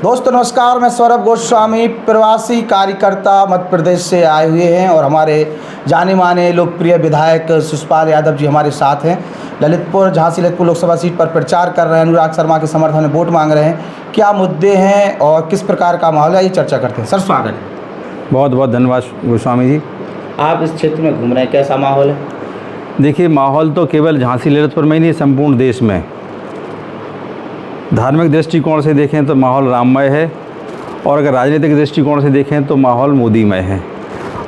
दोस्तों नमस्कार, मैं सौरभ गोस्वामी प्रवासी कार्यकर्ता मध्य प्रदेश से आए हुए हैं और हमारे जाने माने लोकप्रिय विधायक शिषपाल यादव जी हमारे साथ हैं। ललितपुर झांसी ललितपुर लोकसभा सीट पर प्रचार कर रहे हैं, अनुराग शर्मा के समर्थन में वोट मांग रहे हैं। क्या मुद्दे हैं और किस प्रकार का माहौल है, ये चर्चा करते हैं। सर स्वागत है। बहुत बहुत धन्यवाद गोस्वामी जी। आप इस क्षेत्र में घूम रहे हैं, कैसा माहौल है? देखिए, माहौल तो केवल झांसी ललितपुर में ही नहीं, संपूर्ण देश में धार्मिक दृष्टिकोण से देखें तो माहौल राममय है, और अगर राजनीतिक दृष्टिकोण से देखें तो माहौल मोदीमय है।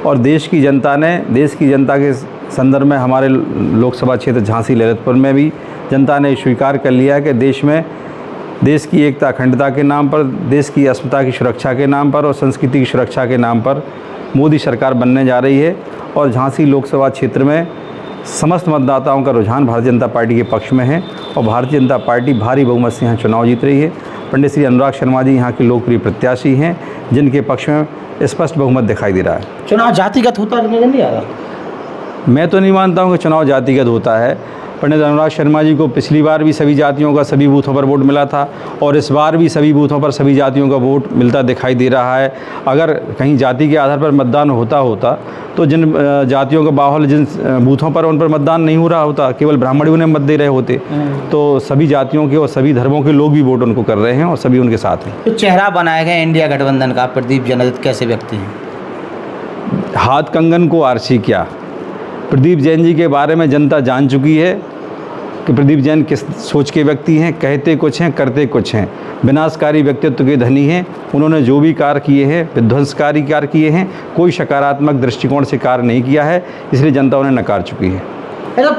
और देश की जनता के संदर्भ में हमारे लोकसभा क्षेत्र झांसी ललितपुर में भी जनता ने स्वीकार कर लिया कि देश की एकता अखंडता के नाम पर, देश की अस्मिता की सुरक्षा के नाम पर और संस्कृति की सुरक्षा के नाम पर मोदी सरकार बनने जा रही है। और झांसी लोकसभा क्षेत्र में समस्त मतदाताओं का रुझान भारतीय जनता पार्टी के पक्ष में है और भारतीय जनता पार्टी भारी बहुमत से यहाँ चुनाव जीत रही है। पंडित श्री अनुराग शर्मा जी यहाँ के लोकप्रिय प्रत्याशी हैं, जिनके पक्ष में स्पष्ट बहुमत दिखाई दे रहा है। चुनाव जातिगत होता है नहीं आ रहा? मैं तो नहीं मानता हूँ कि चुनाव जातिगत होता है। पंडित अनुराग शर्मा जी को पिछली बार भी सभी जातियों का सभी बूथों पर वोट मिला था और इस बार भी सभी बूथों पर सभी जातियों का वोट मिलता दिखाई दे रहा है। अगर कहीं जाति के आधार पर मतदान होता तो जिन जातियों का बाहुल जिन बूथों पर उन पर मतदान नहीं हो रहा होता, केवल ब्राह्मण उन्हें मत दे रहे होते। तो सभी जातियों के और सभी धर्मों के लोग भी वोट उनको कर रहे हैं और सभी उनके साथ हैं। तो चेहरा बनाया गया इंडिया गठबंधन का प्रदीप जैन कैसे व्यक्ति हैं? हाथ कंगन को आरसी क्या, प्रदीप जैन जी के बारे में जनता जान चुकी है कि प्रदीप जैन किस सोच के व्यक्ति हैं। कहते कुछ हैं, करते कुछ हैं। विनाशकारी व्यक्तित्व के धनी हैं। उन्होंने जो भी कार्य किए हैं विध्वंसकारी कार्य किए हैं, कोई सकारात्मक दृष्टिकोण से कार्य नहीं किया है, इसलिए जनता उन्हें नकार चुकी है।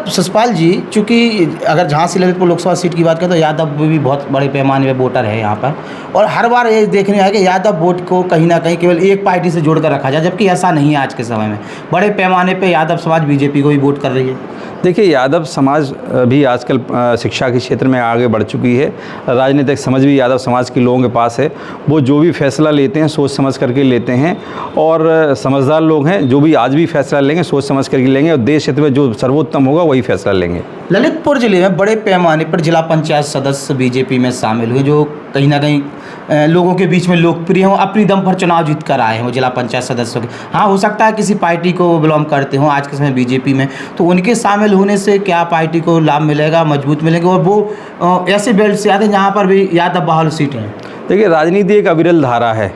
शिषपाल जी, चूँकि अगर झांसी ललितपुर लोकसभा सीट की बात करें तो यादव भी बहुत बड़े पैमाने पर वोटर है यहाँ पर, और हर बार ये देखने आया कि यादव वोट को कहीं ना कहीं केवल एक पार्टी से जोड़कर रखा जाए, जबकि ऐसा नहीं है। आज के समय में बड़े पैमाने पर यादव समाज बीजेपी को भी वोट कर रही है। देखिए, यादव समाज भी आजकल शिक्षा के क्षेत्र में आगे बढ़ चुकी है। राजनीतिक समझ भी यादव समाज के लोगों के पास है। वो जो भी फैसला लेते हैं सोच समझ करके लेते हैं, और समझदार लोग हैं। जो भी आज भी फैसला लेंगे सोच समझ करके लेंगे, और देश हित में जो सर्वोत्तम होगा वही फैसला लेंगे। ललितपुर जिले में बड़े पैमाने पर जिला पंचायत सदस्य बीजेपी में शामिल हुए, जो कहीं ना कहीं लोगों के बीच में लोकप्रिय हों, अपनी दम पर चुनाव जीत कर आए हों जिला पंचायत सदस्यों के। हाँ, हो सकता है किसी पार्टी को बिलोंग करते हों आज के समय बीजेपी में, तो उनके शामिल होने से क्या पार्टी को लाभ मिलेगा, मजबूत मिलेंगे? और वो ऐसे बेल्ट से आते हैं जहाँ पर भी यादव बाहुल सीट हैं। देखिए, राजनीति एक अविरल धारा है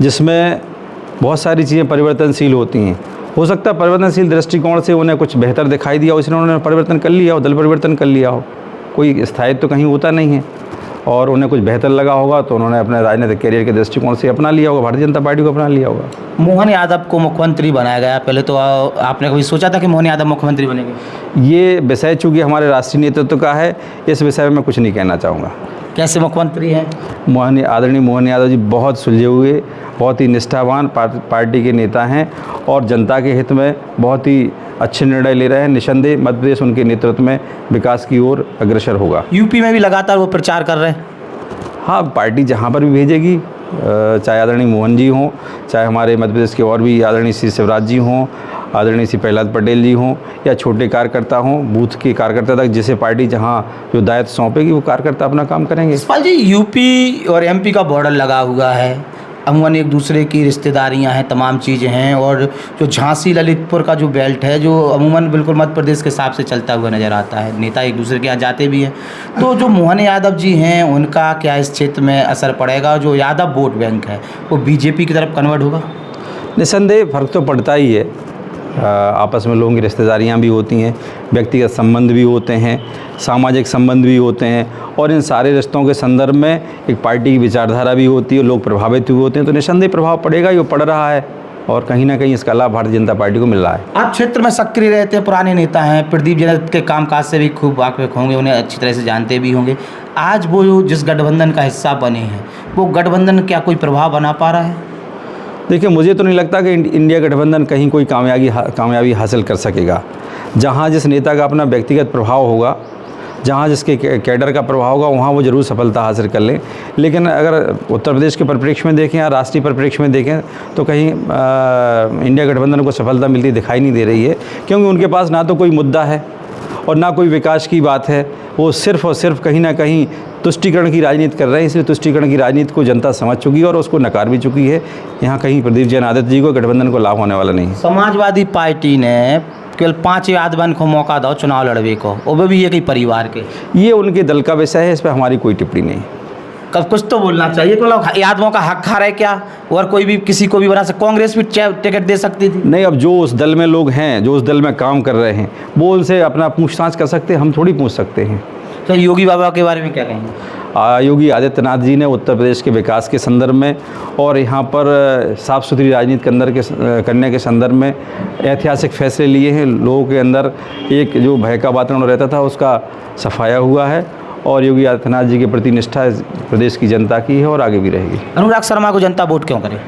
जिसमें बहुत सारी चीज़ें परिवर्तनशील होती हैं। हो सकता है परिवर्तनशील दृष्टिकोण से उन्हें कुछ बेहतर दिखाई दिया हो, इसलिए उन्होंने परिवर्तन कर लिया हो, दल परिवर्तन कर लिया हो। कोई स्थायित्व तो कहीं होता नहीं है, और उन्हें कुछ बेहतर लगा होगा तो उन्होंने अपने राजनीतिक कैरियर के दृष्टिकोण से अपना लिया होगा, भारतीय जनता पार्टी को अपना लिया होगा। मोहन यादव को मुख्यमंत्री बनाया गया, पहले तो आपने कभी सोचा था कि मोहन यादव मुख्यमंत्री बनेंगे? ये विषय चूँकि हमारे राष्ट्रीय नेतृत्व का है, इस विषय में मैं कुछ नहीं कहना चाहूँगा। कैसे मुख्यमंत्री हैं? आदरणीय मोहन यादव जी बहुत सुलझे हुए, बहुत ही निष्ठावान पार्टी के नेता हैं और जनता के हित में बहुत ही अच्छे निर्णय ले रहे हैं। निसंदेह मध्य प्रदेश उनके नेतृत्व में विकास की ओर अग्रसर होगा। यूपी में भी लगातार वो प्रचार कर रहे हैं। हाँ, पार्टी जहाँ पर भी भेजेगी, चाहे आदरणीय मोहन जी हों, चाहे हमारे मध्य प्रदेश के और भी आदरणीय श्री शिवराज जी हों, आदरणीय श्री प्रहलाद पटेल जी हों, या छोटे कार्यकर्ता हों, बूथ के कार्यकर्ता तक जिसे पार्टी जहाँ जो दायित्व सौंपेगी वो कार्यकर्ता अपना काम करेंगे। शिषपाल जी, यूपी और एमपी का बॉर्डर लगा हुआ है, अमूमन एक दूसरे की रिश्तेदारियां हैं, तमाम चीज़ें हैं, और जो झांसी ललितपुर का जो बेल्ट है जो अमूमन बिल्कुल मध्य प्रदेश के हिसाब से चलता हुआ नज़र आता है। नेता एक दूसरे के यहाँ जाते भी हैं, तो जो मोहन यादव जी हैं उनका क्या इस क्षेत्र में असर पड़ेगा? जो यादव वोट बैंक है वो बीजेपी की तरफ कन्वर्ट होगा? निसंदेह फर्क तो पड़ता ही है। आपस में लोगों की रिश्तेदारियाँ भी होती हैं, व्यक्तिगत संबंध भी होते हैं, सामाजिक संबंध भी होते हैं, और इन सारे रिश्तों के संदर्भ में एक पार्टी की विचारधारा भी होती है, लोग प्रभावित हुए होते हैं। तो निसंदेह प्रभाव पड़ेगा, ये पड़ रहा है, और कहीं ना कहीं इसका लाभ भारतीय जनता पार्टी को मिल रहा है। आप क्षेत्र में सक्रिय रहते हैं, पुराने नेता हैं, प्रदीप जैन के कामकाज से भी खूब वाकिफ होंगे, उन्हें अच्छी तरह से जानते भी होंगे। आज वो जिस गठबंधन का हिस्सा बने हैं, वो गठबंधन क्या कोई प्रभाव बना पा रहा है? देखिए, मुझे तो नहीं लगता कि इंडिया गठबंधन कहीं कोई कामयाबी हासिल कर सकेगा। जहाँ जिस नेता का अपना व्यक्तिगत प्रभाव होगा, जहाँ जिसके कैडर का प्रभाव होगा, वहाँ वो ज़रूर सफलता हासिल कर लें। लेकिन अगर उत्तर प्रदेश के परिप्रेक्ष्य में देखें या राष्ट्रीय परिप्रेक्ष्य में देखें तो कहीं इंडिया गठबंधन को सफलता मिलती दिखाई नहीं दे रही है, क्योंकि उनके पास ना तो कोई मुद्दा है और ना कोई विकास की बात है। वो सिर्फ और सिर्फ कहीं ना कहीं तुष्टीकरण की राजनीति कर रहे हैं। इसलिए तुष्टीकरण की राजनीति को जनता समझ चुकी है और उसको नकार भी चुकी है। यहाँ कहीं प्रदीप जैन आदित्य जी को गठबंधन को लाभ होने वाला नहीं है। समाजवादी पार्टी ने केवल 5 यादवन को मौका दो चुनाव लड़वे को, वो भी एक ही परिवार के। ये उनके दल का विषय है, इस पर हमारी कोई टिप्पणी नहीं। कब कुछ तो बोलना चाहिए कि मतलब यादवों का हक खा रहे क्या, और कोई भी किसी को भी बना सकता, कांग्रेस भी टिकट दे सकती थी। नहीं, अब जो उस दल में लोग हैं, जो उस दल में काम कर रहे हैं, वो उनसे अपना पूछताछ कर सकते हैं, हम थोड़ी पूछ सकते हैं। तो योगी बाबा के बारे में क्या कहेंगे? योगी आदित्यनाथ जी ने उत्तर प्रदेश के विकास के संदर्भ में और यहाँ पर साफ़ सुथरी राजनीति करने के संदर्भ में ऐतिहासिक फैसले लिए हैं। लोगों के अंदर एक जो भय का वातावरण रहता था, उसका सफाया हुआ है और योगी आदित्यनाथ जी के प्रति निष्ठा प्रदेश की जनता की है और आगे भी रहेगी। अनुराग शर्मा को जनता वोट क्यों करे?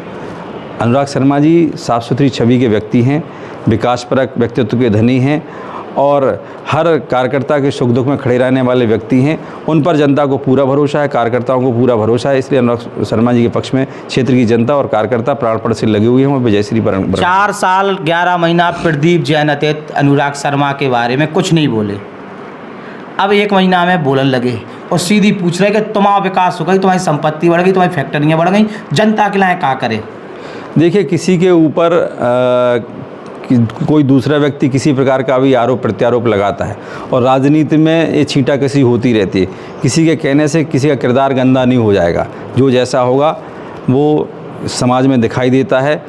अनुराग शर्मा जी साफ़ सुथरी छवि के व्यक्ति हैं, विकासपरक व्यक्तित्व के धनी हैं और हर कार्यकर्ता के सुख दुख में खड़े रहने वाले व्यक्ति हैं। उन पर जनता को पूरा भरोसा है, कार्यकर्ताओं को पूरा भरोसा है। इसलिए अनुराग शर्मा जी के पक्ष में क्षेत्र की जनता और कार्यकर्ता प्राणपण से लगे हुए हैं और विजयश्री पर 4 साल 11 महीना प्रदीप जैन अतीत अनुराग शर्मा के बारे में कुछ नहीं बोले, अब 1 महीना में बोलने लगे और सीधी पूछ रहे कि तुम्हारा विकास हो गई, तुम्हारी संपत्ति बढ़ गई, तुम्हारी फैक्ट्रियाँ बढ़ गई, जनता के लिए क्या करे? देखिए, किसी के ऊपर कोई दूसरा व्यक्ति किसी प्रकार का भी आरोप प्रत्यारोप लगाता है और राजनीति में ये छींटाकशी होती रहती है। किसी के कहने से किसी का किरदार गंदा नहीं हो जाएगा। जो जैसा होगा वो समाज में दिखाई देता है।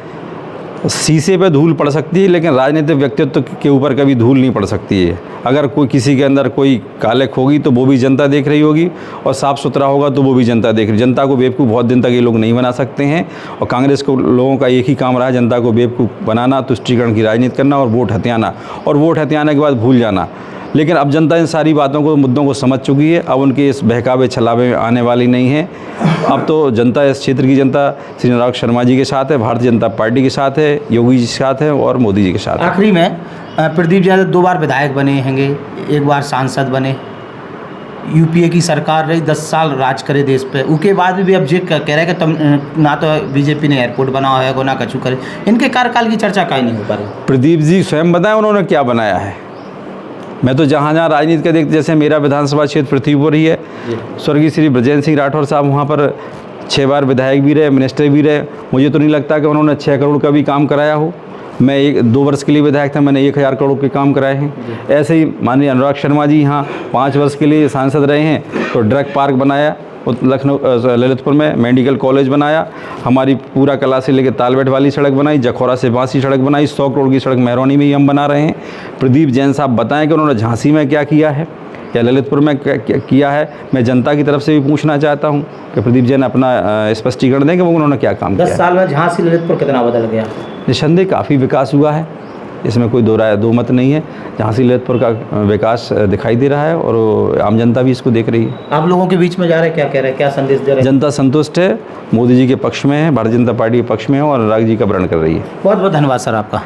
शीशे पे धूल पड़ सकती है, लेकिन राजनीतिक व्यक्तित्व के ऊपर कभी धूल नहीं पड़ सकती है। अगर कोई किसी के अंदर कोई कालक होगी तो वो भी जनता देख रही होगी और साफ़ सुथरा होगा तो वो भी जनता देख रही। जनता को बेवकूफ़ बहुत दिन तक ये लोग नहीं बना सकते हैं और कांग्रेस को लोगों का एक ही काम रहा है, जनता को बेवकूफ़ बनाना, तुष्टीकरण की राजनीति करना और वोट हथियाना, और वोट हथियाने के बाद भूल जाना। लेकिन अब जनता इन सारी बातों को, मुद्दों को समझ चुकी है। अब उनके इस बहकावे छलावे में आने वाली नहीं है। अब तो जनता, इस क्षेत्र की जनता श्री अनुराग शर्मा जी के साथ है, भारतीय जनता पार्टी के साथ है, योगी जी के साथ है और मोदी जी के साथ है। आखिरी में प्रदीप जैन 2 बार विधायक बने हैंगे, 1 बार सांसद बने, यूपीए की सरकार रही, 10 साल राज करे देश पे, उसके बाद भी अब जे कह रहे हैं कि तुम ना तो बीजेपी ने एयरपोर्ट बनाया है ना कछु करे। इनके कार्यकाल की चर्चा काहे नहीं हो पा रही? प्रदीप जी स्वयं बताएं उन्होंने क्या बनाया है। मैं तो जहाँ जहाँ राजनीति का देखते, जैसे मेरा विधानसभा क्षेत्र पृथ्वीपुर ही है, स्वर्गीय श्री ब्रजेंद्र सिंह राठौर साहब वहाँ पर 6 बार विधायक भी रहे, मिनिस्टर भी रहे। मुझे तो नहीं लगता कि उन्होंने 6 करोड़ का भी काम कराया हो। मैं 2 वर्ष के लिए विधायक था, मैंने 1000 करोड़ के काम कराए हैं। ऐसे ही माननीय अनुराग शर्मा जी यहाँ 5 वर्ष के लिए सांसद रहे हैं, तो ड्रग पार्क बनाया लखनऊ ललितपुर में, मेडिकल कॉलेज बनाया, हमारी पूरा कला से लेकर तालबेट वाली सड़क बनाई, जखौरा से बांसी सड़क बनाई, 100 करोड़ की सड़क मेहरौनी में ही हम बना रहे हैं। प्रदीप जैन साहब बताएं कि उन्होंने झांसी में क्या किया है या ललितपुर में क्या किया है। मैं जनता की तरफ से भी पूछना चाहता हूं कि प्रदीप जैन अपना स्पष्टीकरण दें कि वो उन्होंने क्या काम किया। 10 साल में झांसी ललितपुर कितना बदल गया? निसंदेह काफ़ी विकास हुआ है, इसमें कोई दो मत नहीं है। झांसी ललितपुर का विकास दिखाई दे रहा है और आम जनता भी इसको देख रही है। आप लोगों के बीच में जा रहे हैं, क्या कह रहे हैं, क्या संदेश दे रहे हैं? जनता संतुष्ट है, मोदी जी के पक्ष में है, भारतीय जनता पार्टी के पक्ष में है और अनुराग जी का वर्ण कर रही है। बहुत बहुत धन्यवाद सर आपका।